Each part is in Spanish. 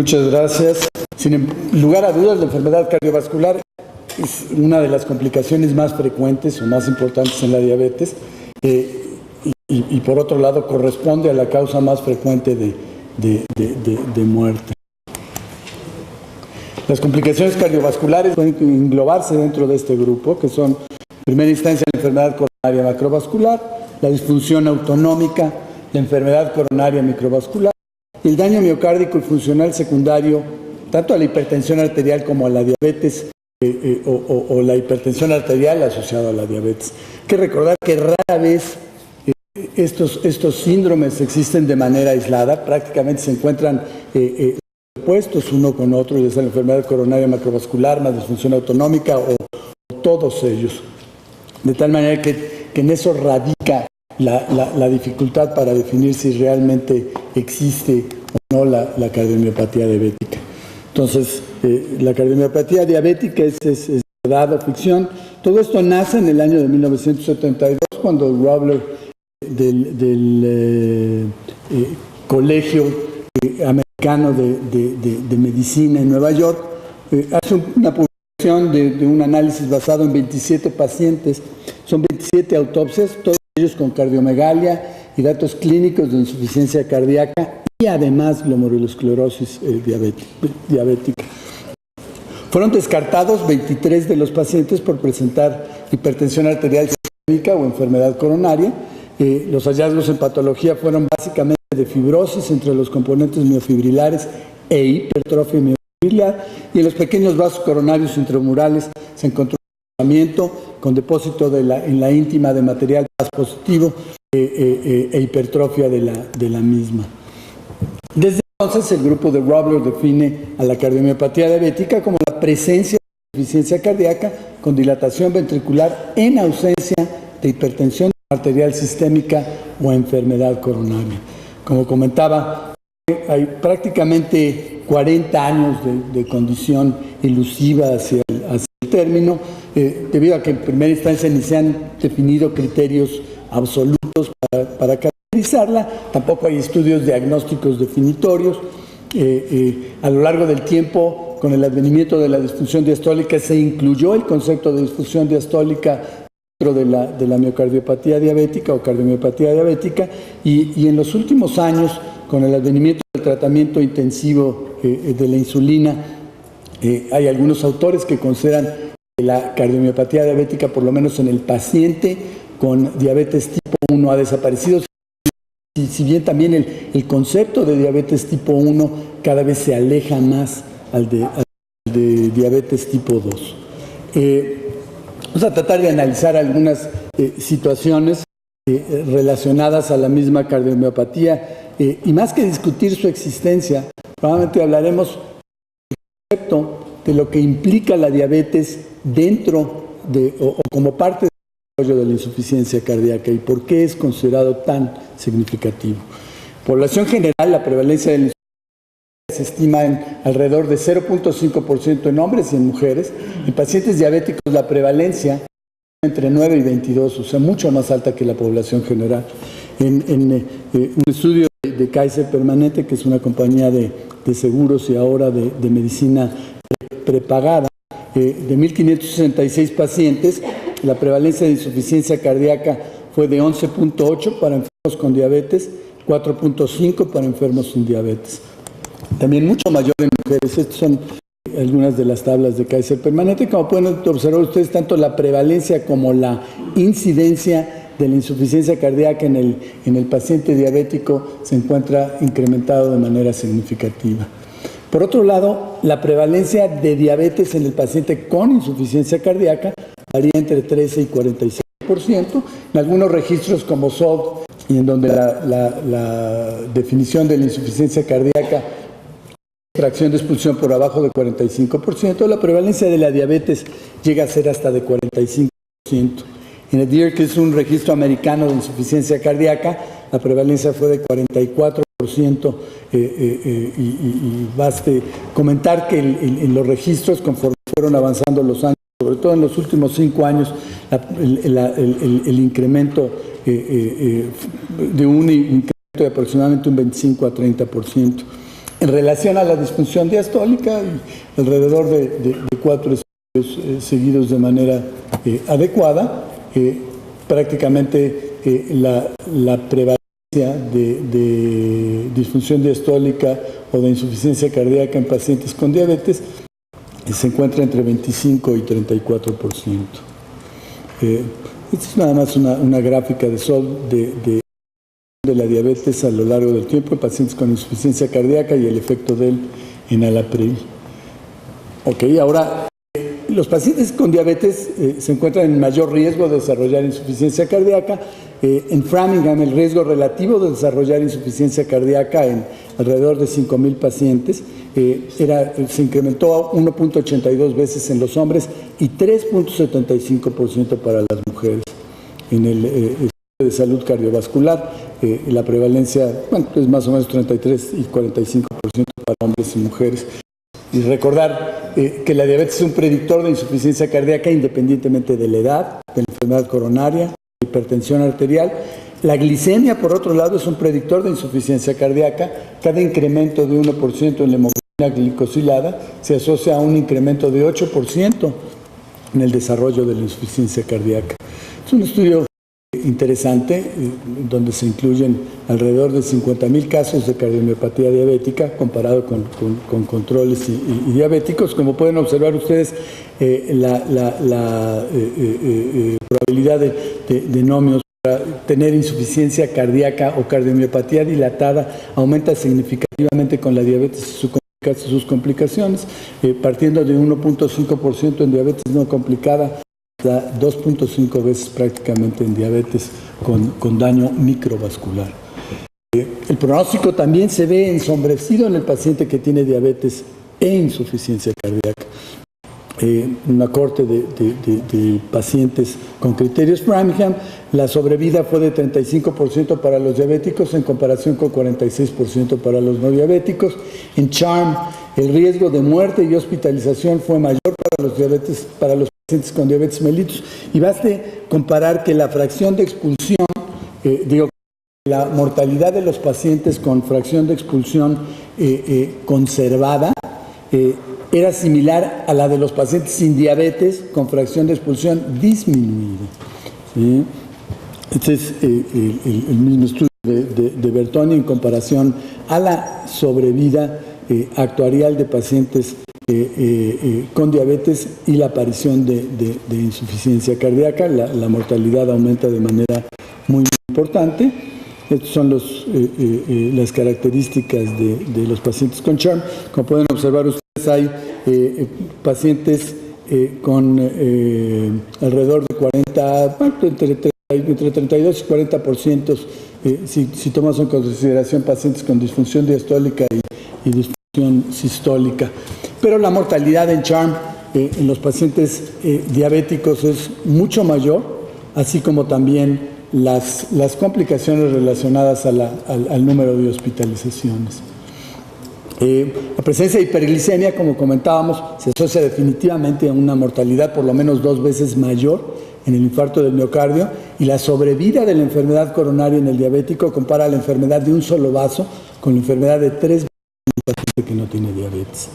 Muchas gracias. Sin lugar a dudas, la enfermedad cardiovascular es una de las complicaciones más frecuentes o más importantes en la diabetes y por otro lado corresponde a la causa más frecuente de muerte. Las complicaciones cardiovasculares pueden englobarse dentro de este grupo, que son, en primera instancia, la enfermedad coronaria macrovascular, la disfunción autonómica, la enfermedad coronaria microvascular, y el daño miocárdico y funcional secundario, tanto a la hipertensión arterial como a la diabetes o la hipertensión arterial asociada a la diabetes. Hay que recordar que rara vez estos síndromes existen de manera aislada, prácticamente se encuentran puestos uno con otro, ya sea la enfermedad coronaria macrovascular, más disfunción autonómica o todos ellos. De tal manera que en eso radica la dificultad para definir si realmente existe o no la cardiomiopatía diabética. Entonces, la cardiomiopatía diabética es verdad o ficción. Todo esto nace en el año de 1972, cuando Robler del Colegio Americano de Medicina en Nueva York hace una publicación de un análisis basado en 27 pacientes. Son 27 autopsias, todos ellos con cardiomegalia y datos clínicos de insuficiencia cardíaca y además glomerulosclerosis diabética. Fueron descartados 23 de los pacientes por presentar hipertensión arterial sistémica o enfermedad coronaria. Los hallazgos en patología fueron básicamente de fibrosis entre los componentes miofibrilares e hipertrofia miofibrilar, y en los pequeños vasos coronarios intramurales se encontró con depósito en la íntima de material gas positivo e hipertrofia de la misma. Desde entonces, el grupo de Robler define a la cardiomiopatía diabética como la presencia de insuficiencia cardíaca con dilatación ventricular en ausencia de hipertensión arterial sistémica o enfermedad coronaria. Como comentaba, hay prácticamente 40 años de condición elusiva hacia el término, debido a que en primera instancia ni se han definido criterios absolutos para caracterizarla, tampoco hay estudios diagnósticos definitorios. A lo largo del tiempo, con el advenimiento de la disfunción diastólica, se incluyó el concepto de disfunción diastólica dentro de la miocardiopatía diabética o cardiomiopatía diabética, y en los últimos años, con el advenimiento del tratamiento intensivo de la insulina, hay algunos autores que consideran que la cardiomiopatía diabética, por lo menos en el paciente con diabetes tipo 1, ha desaparecido. Y si bien también el concepto de diabetes tipo 1 cada vez se aleja más al de diabetes tipo 2. Vamos a tratar de analizar algunas situaciones relacionadas a la misma cardiomiopatía y más que discutir su existencia, probablemente hablaremos del concepto de lo que implica la diabetes dentro o como parte del desarrollo de la insuficiencia cardíaca y por qué es considerado tan significativo. Población general, la prevalencia de la insuficiencia se estima en alrededor de 0.5% en hombres y en mujeres. En pacientes diabéticos la prevalencia entre 9 y 22, o sea, mucho más alta que la población general. En un estudio de Kaiser Permanente, que es una compañía de seguros y ahora de medicina prepagada, de 1.566 pacientes, la prevalencia de insuficiencia cardíaca fue de 11.8 para enfermos con diabetes, 4.5 para enfermos sin diabetes. También mucho mayor en mujeres. Estas son algunas de las tablas de Kaiser Permanente. Como pueden observar ustedes, tanto la prevalencia como la incidencia de la insuficiencia cardíaca en el paciente diabético se encuentra incrementado de manera significativa. Por otro lado, la prevalencia de diabetes en el paciente con insuficiencia cardíaca varía entre 13 y 46%. En algunos registros como SOLT, y en donde la definición de la insuficiencia cardíaca, fracción de expulsión por abajo de 45%, la prevalencia de la diabetes llega a ser hasta de 45%. En EDIR, que es un registro americano de insuficiencia cardíaca, la prevalencia fue de 44%, y baste comentar que en los registros, conforme fueron avanzando los años, sobre todo en los últimos 5 años, el incremento de un incremento de aproximadamente un 25 a 30%. En relación a la disfunción diastólica, alrededor de 4 estudios seguidos de manera adecuada, prácticamente la prevalencia de disfunción diastólica o de insuficiencia cardíaca en pacientes con diabetes se encuentra entre 25 y 34%. Esta es nada más una gráfica de la diabetes a lo largo del tiempo en pacientes con insuficiencia cardíaca y el efecto de él en alapril. Ok, ahora, los pacientes con diabetes se encuentran en mayor riesgo de desarrollar insuficiencia cardíaca. En Framingham, el riesgo relativo de desarrollar insuficiencia cardíaca en alrededor de 5,000 pacientes se incrementó 1.82 veces en los hombres y 3.75% para las mujeres. En el estudio de salud cardiovascular, la prevalencia es más o menos 33 y 45% para hombres y mujeres. Y recordar que la diabetes es un predictor de insuficiencia cardíaca independientemente de la edad, de la enfermedad coronaria, hipertensión arterial. La glicemia, por otro lado, es un predictor de insuficiencia cardíaca. Cada incremento de 1% en la hemoglobina glicosilada se asocia a un incremento de 8% en el desarrollo de la insuficiencia cardíaca. Es un estudio interesante, donde se incluyen alrededor de 50,000 casos de cardiomiopatía diabética comparado con controles y diabéticos. Como pueden observar ustedes, la probabilidad de nomios para tener insuficiencia cardíaca o cardiomiopatía dilatada aumenta significativamente con la diabetes y sus complicaciones, partiendo de 1.5% en diabetes no complicada, 2.5 veces prácticamente en diabetes con daño microvascular. El pronóstico también se ve ensombrecido en el paciente que tiene diabetes e insuficiencia cardíaca. Una corte de pacientes con criterios Framingham, la sobrevida fue de 35% para los diabéticos en comparación con 46% para los no diabéticos. En CHARM, el riesgo de muerte y hospitalización fue mayor para los pacientes con diabetes mellitus, y baste comparar que la fracción de expulsión, la mortalidad de los pacientes con fracción de expulsión conservada era similar a la de los pacientes sin diabetes con fracción de expulsión disminuida. ¿Sí? Este es el mismo estudio de Bertoni en comparación a la sobrevida actuarial de pacientes con diabetes y la aparición de insuficiencia cardíaca. La mortalidad aumenta de manera muy importante. Estas son las características de los pacientes con CHARM. Como pueden observar ustedes, hay pacientes con alrededor de 40, entre 32 y 40%, si tomamos en consideración pacientes con disfunción diastólica y disfunción sistólica. Pero la mortalidad en CHARM en los pacientes diabéticos es mucho mayor, así como también las complicaciones relacionadas al número de hospitalizaciones. La presencia de hiperglicemia, como comentábamos, se asocia definitivamente a una mortalidad por lo menos 2 veces mayor en el infarto del miocardio, y la sobrevida de la enfermedad coronaria en el diabético compara la enfermedad de un solo vaso con la enfermedad de 3 veces en el paciente que no tiene diabetes.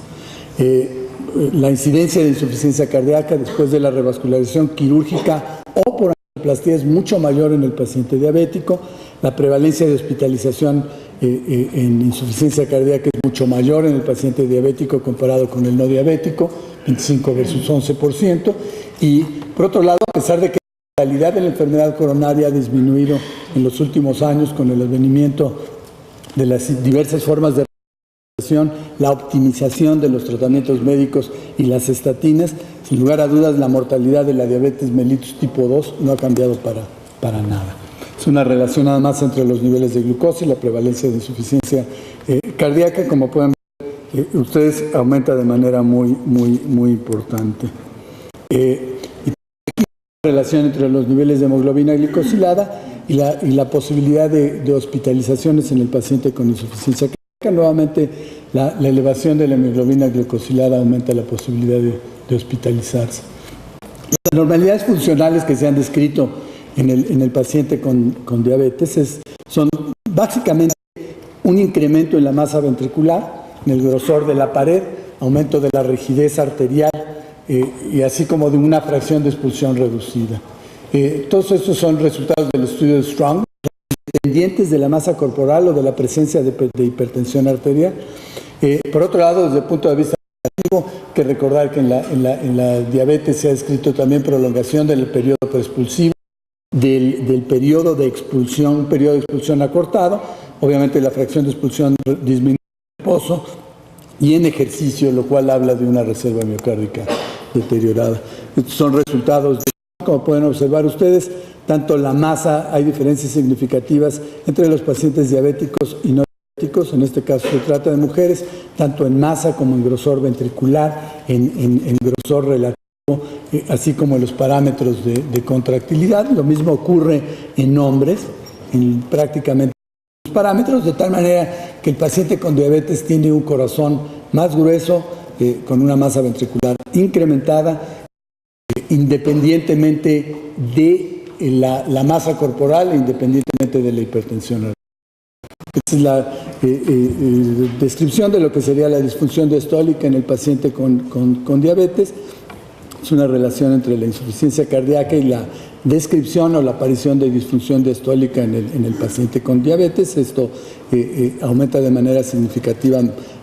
La incidencia de insuficiencia cardíaca después de la revascularización quirúrgica o por angioplastia es mucho mayor en el paciente diabético. La prevalencia de hospitalización en insuficiencia cardíaca es mucho mayor en el paciente diabético comparado con el no diabético, 25 versus 11%. Y por otro lado, a pesar de que la calidad de la enfermedad coronaria ha disminuido en los últimos años con el advenimiento de las diversas formas de la optimización de los tratamientos médicos y las estatinas, sin lugar a dudas la mortalidad de la diabetes mellitus tipo 2 no ha cambiado para nada. Es una relación nada más entre los niveles de glucosa y la prevalencia de insuficiencia cardíaca. Como pueden ver, ustedes aumenta de manera muy importante. Y aquí la relación entre los niveles de hemoglobina glicosilada y la posibilidad de hospitalizaciones en el paciente con insuficiencia cardíaca. Nuevamente, la elevación de la hemoglobina glicosilada aumenta la posibilidad de hospitalizarse. Las anormalidades funcionales que se han descrito en el paciente con diabetes son básicamente un incremento en la masa ventricular, en el grosor de la pared, aumento de la rigidez arterial y así como de una fracción de expulsión reducida. Todos estos son resultados del estudio de Strong, dependientes de la masa corporal o de la presencia de hipertensión arterial. Por otro lado, desde el punto de vista negativo, que recordar que en la diabetes se ha descrito también prolongación del periodo preexpulsivo, del periodo de expulsión, acortado, obviamente la fracción de expulsión disminuye en reposo y en ejercicio, lo cual habla de una reserva miocárdica deteriorada. Estos son resultados como pueden observar ustedes, tanto la masa, hay diferencias significativas entre los pacientes diabéticos y no diabéticos, en este caso se trata de mujeres, tanto en masa como en grosor ventricular, en grosor relativo, así como en los parámetros de contractilidad. Lo mismo ocurre en hombres, en prácticamente los parámetros, de tal manera que el paciente con diabetes tiene un corazón más grueso, con una masa ventricular incrementada, independientemente de la masa corporal e independientemente de la hipertensión arterial. Esta es la descripción de lo que sería la disfunción diastólica en el paciente con diabetes. Es una relación entre la insuficiencia cardíaca y la descripción o la aparición de disfunción diastólica en el paciente con diabetes. Esto aumenta de manera significativa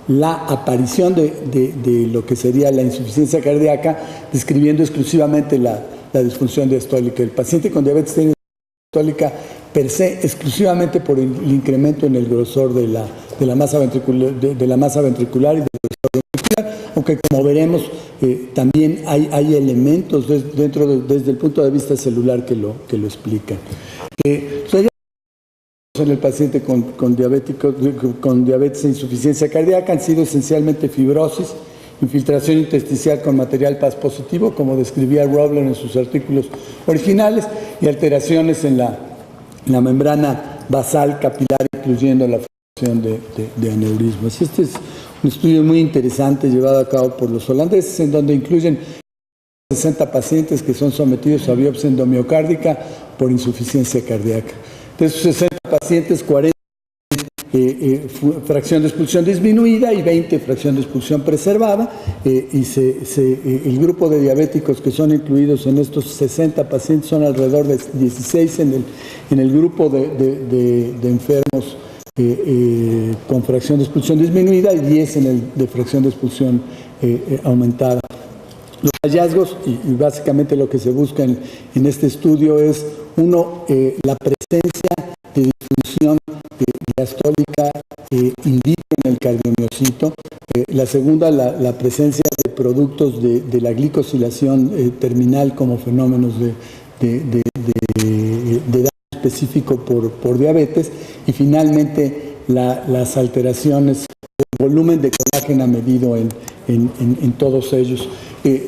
la aparición de lo que sería la insuficiencia cardíaca, describiendo exclusivamente la disfunción diastólica. El paciente con diabetes tiene diastólica per se exclusivamente por el incremento en el grosor de la masa ventricular, de la masa ventricular y del grosor ventricular, aunque como veremos también hay elementos desde el punto de vista celular que lo explican. En el paciente con diabetes e insuficiencia cardíaca han sido esencialmente fibrosis, infiltración intersticial con material Paz positivo, como describía Robler en sus artículos originales, y alteraciones en la membrana basal capilar, incluyendo la formación de aneurismas. Este es un estudio muy interesante llevado a cabo por los holandeses, en donde incluyen 60 pacientes que son sometidos a biopsia endomiocárdica por insuficiencia cardíaca. De esos 60 pacientes, 40 fracción de expulsión disminuida y 20 fracción de expulsión preservada, y el grupo de diabéticos que son incluidos en estos 60 pacientes son alrededor de 16 en el grupo de enfermos con fracción de expulsión disminuida y 10 en el de fracción de expulsión aumentada. Los hallazgos, y básicamente lo que se busca en este estudio es, uno, la presencia de disfunción diastólica in vitro en el cardiomiocito. La segunda, la presencia de productos de la glicosilación terminal como fenómenos de daño específico por diabetes. Y finalmente, las alteraciones del volumen de colágeno medido en todos ellos.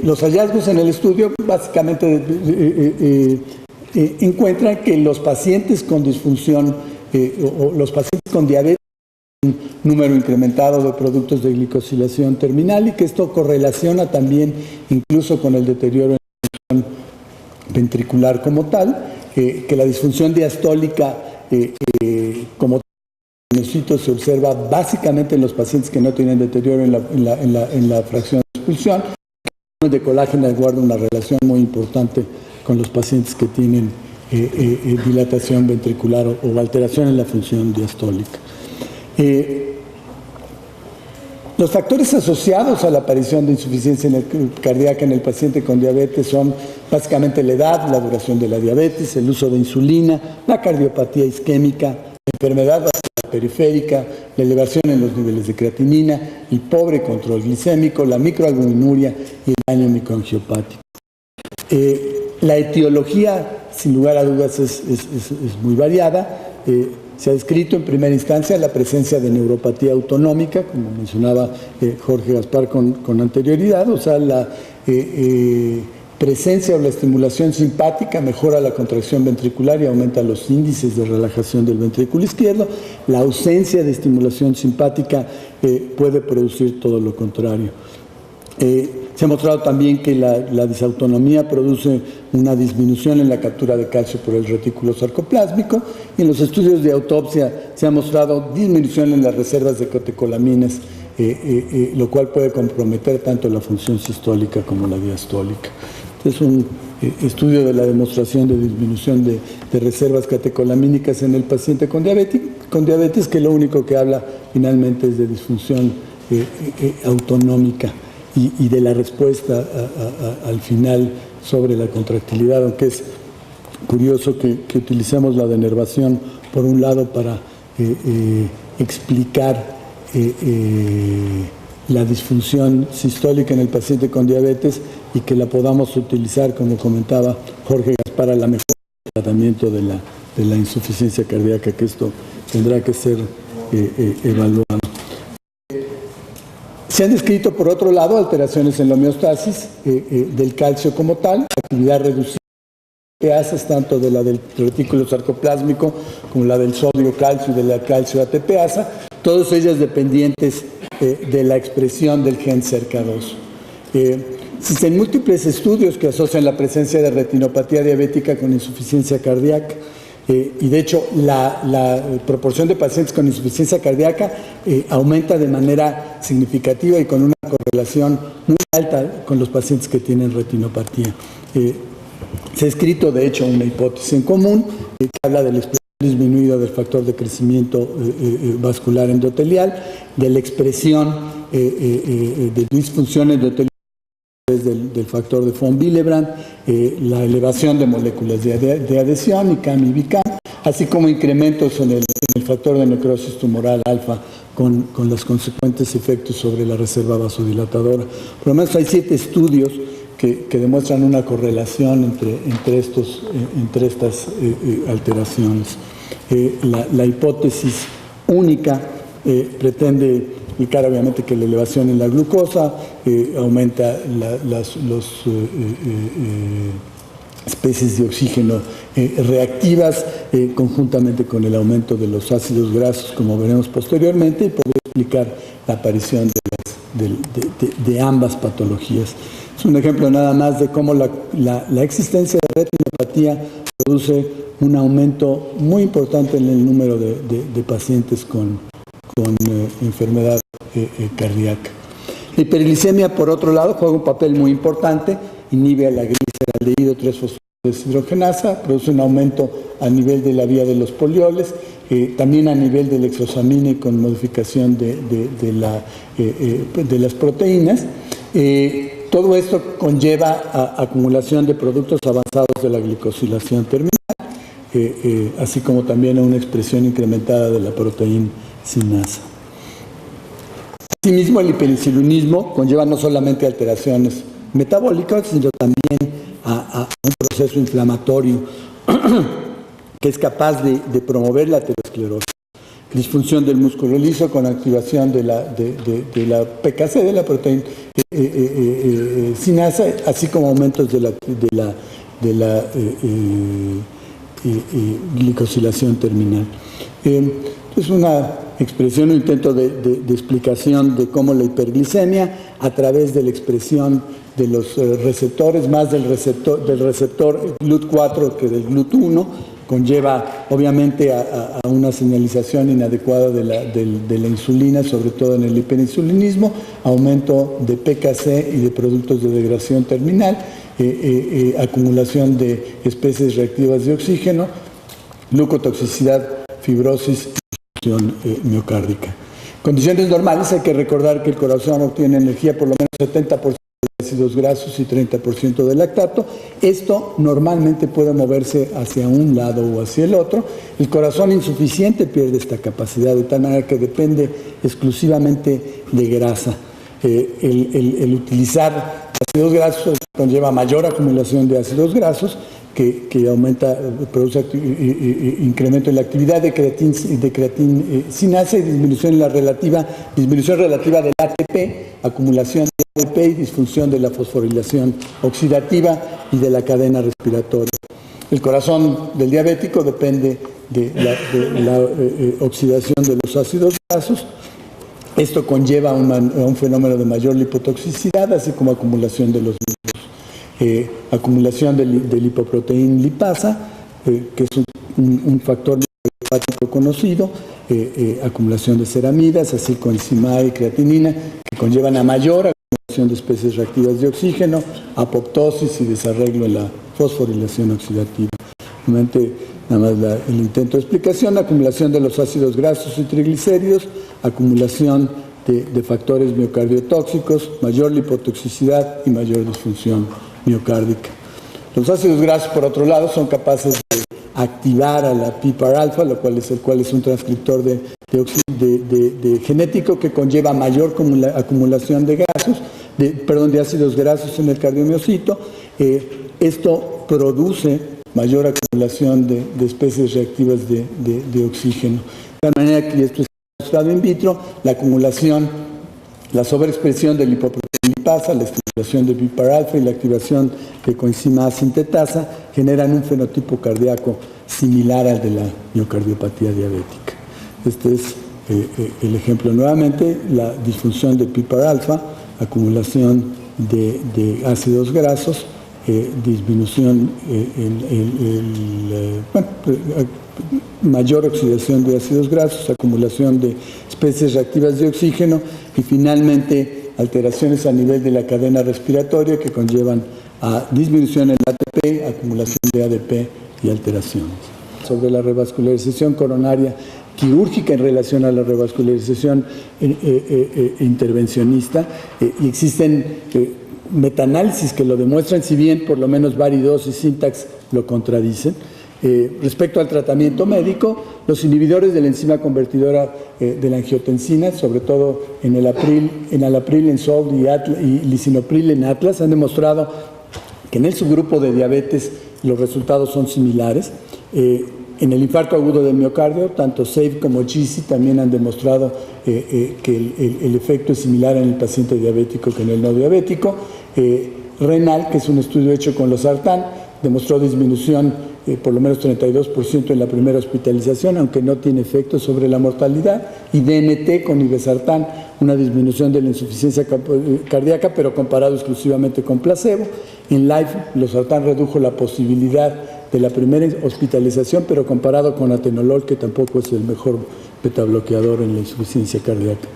Los hallazgos en el estudio básicamente encuentran que los pacientes con disfunción o los pacientes con diabetes tienen un número incrementado de productos de glicosilación terminal, y que esto correlaciona también incluso con el deterioro en la función ventricular como tal, que la disfunción diastólica como tal se observa básicamente en los pacientes que no tienen deterioro en la fracción de expulsión. El de colágeno guarda una relación muy importante con los pacientes que tienen dilatación ventricular o alteración en la función diastólica. Los factores asociados a la aparición de insuficiencia cardíaca en el paciente con diabetes son básicamente la edad, la duración de la diabetes, el uso de insulina, la cardiopatía isquémica, la enfermedad vascular periférica, la elevación en los niveles de creatinina, el pobre control glicémico, la microalbuminuria y el daño microangiopático. La etiología, sin lugar a dudas, es muy variada. Se ha descrito en primera instancia la presencia de neuropatía autonómica, como mencionaba Jorge Gaspar con anterioridad, o sea, la presencia o la estimulación simpática mejora la contracción ventricular y aumenta los índices de relajación del ventrículo izquierdo. La ausencia de estimulación simpática puede producir todo lo contrario. Se ha mostrado también que la disautonomía produce una disminución en la captura de calcio por el retículo sarcoplásmico, y en los estudios de autopsia se ha mostrado disminución en las reservas de catecolaminas lo cual puede comprometer tanto la función sistólica como la diastólica. Es un estudio de la demostración de disminución de reservas catecolamínicas en el paciente con diabetes, que lo único que habla finalmente es de disfunción autonómica y de la respuesta al final sobre la contractilidad, aunque es curioso que utilicemos la denervación por un lado para explicar la disfunción sistólica en el paciente con diabetes y que la podamos utilizar, como comentaba Jorge Gaspar, para la mejor tratamiento de la insuficiencia cardíaca, que esto tendrá que ser evaluado. Se han descrito, por otro lado, alteraciones en la homeostasis del calcio como tal, actividad reducida de ATPases, tanto de la del retículo sarcoplásmico como la del sodio calcio y de la calcio ATPasa, todas ellas dependientes de la expresión del gen SERCA2. Existen múltiples estudios que asocian la presencia de retinopatía diabética con insuficiencia cardíaca. Y de hecho la proporción de pacientes con insuficiencia cardíaca aumenta de manera significativa y con una correlación muy alta con los pacientes que tienen retinopatía. Se ha escrito de hecho una hipótesis en común que habla de la expresión disminuida del factor de crecimiento vascular endotelial, de la expresión de disfunción endotelial del factor de von Willebrand, la elevación de moléculas de adhesión, ICAM y BICAM, así como incrementos en el factor de necrosis tumoral alfa con los consecuentes efectos sobre la reserva vasodilatadora. Por lo menos hay 7 estudios que demuestran una correlación entre estas alteraciones. La hipótesis única pretende explicar obviamente que la elevación en la glucosa aumenta las especies de oxígeno reactivas conjuntamente con el aumento de los ácidos grasos, como veremos posteriormente, y podría explicar la aparición de ambas patologías. Es un ejemplo nada más de cómo la existencia de retinopatía produce un aumento muy importante en el número de pacientes con enfermedad cardíaca. La hiperglicemia, por otro lado, juega un papel muy importante, inhibe a la gliceraldehído 3-fosfodeshidrogenasa, produce un aumento a nivel de la vía de los polioles, también a nivel del hexosamina con modificación de las proteínas. Todo esto conlleva a acumulación de productos avanzados de la glicosilación terminal, así como también a una expresión incrementada de la proteína sinasa. Asimismo, el hiperinsulinismo conlleva no solamente alteraciones metabólicas, sino también a un proceso inflamatorio que es capaz de promover la aterosclerosis, disfunción del músculo liso con activación de la PKC, de la proteína sinasa, así como aumentos de la glicosilación terminal. Es una expresión, un intento de explicación de cómo la hiperglicemia, a través de la expresión de los receptores, más del receptor GLUT4 que del GLUT1, conlleva obviamente a una señalización inadecuada de la insulina, sobre todo en el hiperinsulinismo, aumento de PKC y de productos de degradación terminal, acumulación de especies reactivas de oxígeno, glucotoxicidad, fibrosis y disfunción miocárdica. Condiciones normales, hay que recordar que el corazón obtiene energía por lo menos 70% de ácidos grasos y 30% de lactato. Esto normalmente puede moverse hacia un lado o hacia el otro. El corazón insuficiente pierde esta capacidad, de tal manera que depende exclusivamente de grasa. El utilizar ácidos grasos conlleva mayor acumulación de ácidos grasos, que aumenta, produce incremento en la actividad de creatinsinasa y disminución relativa del ATP, acumulación de ADP y disfunción de la fosforilación oxidativa y de la cadena respiratoria. El corazón del diabético depende de la oxidación de los ácidos grasos. Esto conlleva a un fenómeno de mayor lipotoxicidad, así como acumulación de los lípidos. Acumulación de lipoproteína lipasa, que es un factor cardiopático conocido, acumulación de ceramidas, acilcoenzima y creatinina, que conllevan a mayor acumulación de especies reactivas de oxígeno, apoptosis y desarreglo en la fosforilación oxidativa. Nuevamente, nada más el intento de explicación: acumulación de los ácidos grasos y triglicéridos, acumulación de factores miocardiotóxicos, mayor lipotoxicidad y mayor disfunción miocárdica. Los ácidos grasos, por otro lado, son capaces de activar a la PPAR-alfa, el cual es un transcriptor de genético que conlleva mayor acumulación de ácidos grasos en el cardiomiocito. Esto produce mayor acumulación de especies reactivas de oxígeno. De tal manera que esto es demostrado in vitro, la sobreexpresión de lipoproteína lipasa, la estimulación de PPAR-alfa y la activación de coenzima A sintetasa generan un fenotipo cardíaco similar al de la miocardiopatía diabética. Este es el ejemplo nuevamente: la disfunción de PPAR-alfa, acumulación de ácidos grasos, disminución, mayor oxidación de ácidos grasos, acumulación de especies reactivas de oxígeno y finalmente alteraciones a nivel de la cadena respiratoria que conllevan a disminución en ATP, acumulación de ADP y alteraciones. Sobre la revascularización coronaria quirúrgica en relación a la revascularización intervencionista, y existen metaanálisis que lo demuestran, si bien por lo menos Bari 2 y Syntax lo contradicen. Respecto al tratamiento médico, los inhibidores de la enzima convertidora de la angiotensina, sobre todo en enalapril en SOLD y lisinopril en Atlas, han demostrado que en el subgrupo de diabetes los resultados son similares. En el infarto agudo del miocardio, tanto SAVE como GISI también han demostrado que el efecto es similar en el paciente diabético que en el no diabético. Renal, que es un estudio hecho con los sartán, demostró disminución por lo menos 32% en la primera hospitalización, aunque no tiene efecto sobre la mortalidad. Y DNT con irbesartán, una disminución de la insuficiencia cardíaca, pero comparado exclusivamente con placebo. En LIFE, los sartán redujo la posibilidad de la primera hospitalización, pero comparado con atenolol, que tampoco es el mejor betabloqueador en la insuficiencia cardíaca.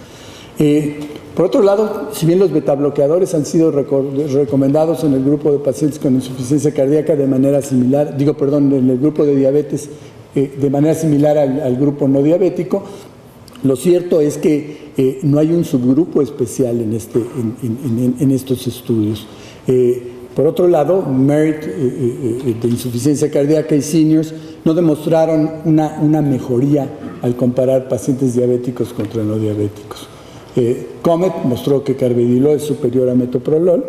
Por otro lado, si bien los betabloqueadores han sido recomendados en el grupo de pacientes con insuficiencia cardíaca de manera similar, en el grupo de diabetes de manera similar al grupo no diabético, lo cierto es que no hay un subgrupo especial en estos estudios. Por otro lado, MERIT de insuficiencia cardíaca y seniors no demostraron una mejoría al comparar pacientes diabéticos contra no diabéticos. COMET mostró que carvedilol es superior a metoprolol,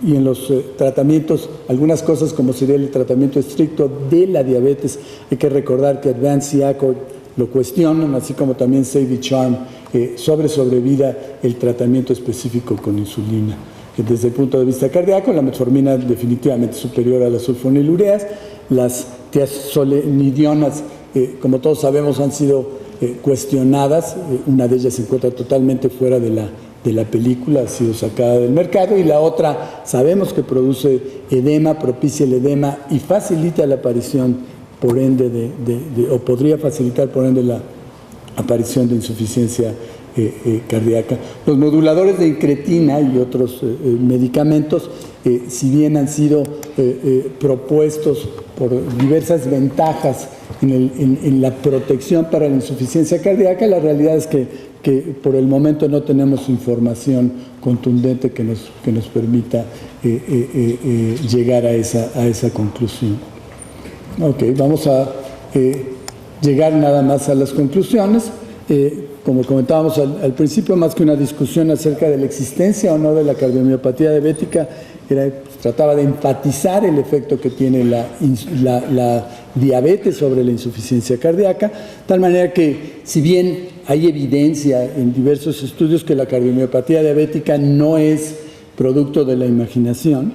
y en los tratamientos, algunas cosas como sería el tratamiento estricto de la diabetes, hay que recordar que Advance y ACCORD lo cuestionan, así como también SAVE y CHARM sobrevida el tratamiento específico con insulina. Desde el punto de vista cardíaco, la metformina definitivamente superior a las sulfonilureas. Las tiazolidionas, como todos sabemos, han sido cuestionadas. Una de ellas se encuentra totalmente fuera de la película, ha sido sacada del mercado, y la otra sabemos que produce edema, propicia el edema y facilita la aparición, por ende, o podría facilitar por ende la aparición de insuficiencia cardíaca. Los moduladores de incretina y otros medicamentos, si bien han sido propuestos por diversas ventajas en la protección para la insuficiencia cardíaca, la realidad es que por el momento no tenemos información contundente que nos permita llegar a esa conclusión. Ok, vamos a llegar nada más a las conclusiones. Como comentábamos al principio, más que una discusión acerca de la existencia o no de la cardiomiopatía diabética, trataba de enfatizar el efecto que tiene la diabetes sobre la insuficiencia cardíaca, de tal manera que, si bien hay evidencia en diversos estudios que la cardiomiopatía diabética no es producto de la imaginación,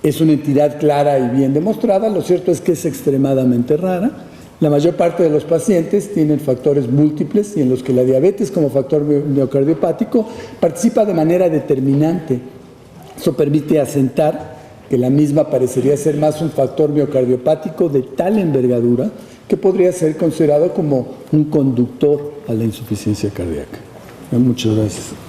es una entidad clara y bien demostrada, lo cierto es que es extremadamente rara. La mayor parte de los pacientes tienen factores múltiples y en los que la diabetes como factor miocardiopático participa de manera determinante. Eso permite asentar que la misma parecería ser más un factor miocardiopático de tal envergadura que podría ser considerado como un conductor a la insuficiencia cardíaca. Muchas gracias.